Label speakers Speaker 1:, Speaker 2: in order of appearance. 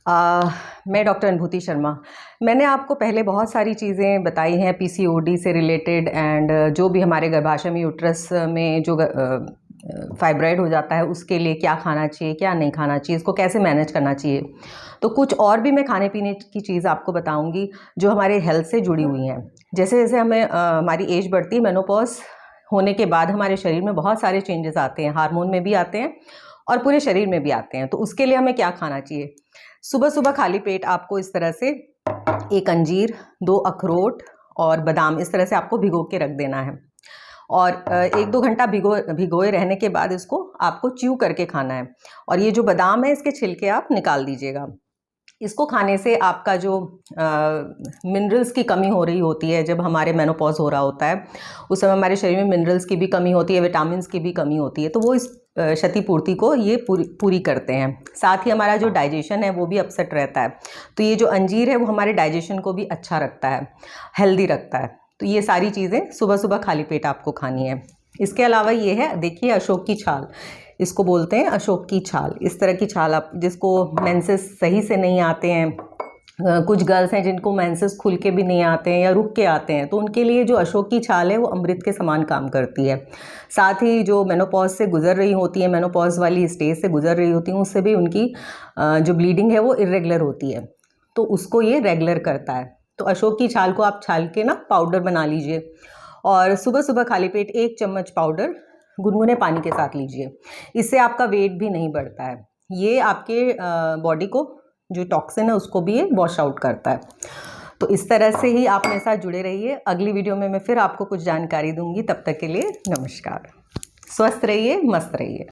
Speaker 1: मैं डॉक्टर अनुभूति शर्मा। मैंने आपको पहले बहुत सारी चीज़ें बताई हैं पीसीओडी से रिलेटेड एंड जो भी हमारे गर्भाशय में यूट्रस में जो फाइब्रॉइड हो जाता है उसके लिए क्या खाना चाहिए, क्या नहीं खाना चाहिए, इसको कैसे मैनेज करना चाहिए। तो कुछ और भी मैं खाने पीने की चीज़ आपको बताऊंगी जो हमारे हेल्थ से जुड़ी हुई हैं। जैसे जैसे हमें हमारी एज बढ़ती है, मेनोपॉज होने के बाद हमारे शरीर में बहुत सारे चेंजेस आते हैं, हार्मोन में भी आते हैं और पूरे शरीर में भी आते हैं। तो उसके लिए हमें क्या खाना चाहिए? सुबह सुबह खाली पेट आपको इस तरह से एक अंजीर, 2 अखरोट और बादाम इस तरह से आपको भिगो के रख देना है और 1-2 घंटा भिगोए रहने के बाद इसको आपको च्यू करके खाना है। और ये जो बादाम है इसके छिलके आप निकाल दीजिएगा। इसको खाने से आपका जो मिनरल्स की कमी हो रही होती है, जब हमारे मेनोपॉज हो रहा होता है उस समय हमारे शरीर में मिनरल्स की भी कमी होती है, विटामिन्स की भी कमी होती है, तो वो इस क्षतिपूर्ति को ये पूरी करते हैं। साथ ही हमारा जो डाइजेशन है वो भी अपसेट रहता है, तो ये जो अंजीर है वो हमारे डाइजेशन को भी अच्छा रखता है, हेल्दी रखता है। तो ये सारी चीज़ें सुबह सुबह खाली पेट आपको खानी है। इसके अलावा ये है, देखिए अशोक की छाल, इसको बोलते हैं अशोक की छाल। इस तरह की छाल आप जिसको मेंसेस सही से नहीं आते हैं, कुछ गर्ल्स हैं जिनको मेंसेस खुल के भी नहीं आते हैं या रुक के आते हैं, तो उनके लिए जो अशोक की छाल है वो अमृत के समान काम करती है। साथ ही जो मेनोपॉज से गुजर रही होती है, मेनोपॉज वाली स्टेज से गुजर रही होती हैं, उससे भी उनकी जो ब्लीडिंग है वो इरेगुलर होती है, तो उसको ये रेगुलर करता है। तो अशोक की छाल को आप छाल के ना पाउडर बना लीजिए और सुबह सुबह खाली पेट 1 चम्मच पाउडर गुनगुने पानी के साथ लीजिए। इससे आपका वेट भी नहीं बढ़ता है। ये आपके बॉडी को जो टॉक्सिन है उसको भी ये वॉश आउट करता है। तो इस तरह से ही आप मेरे साथ जुड़े रहिए। अगली वीडियो में मैं फिर आपको कुछ जानकारी दूंगी। तब तक के लिए नमस्कार। स्वस्थ रहिए, मस्त रहिए।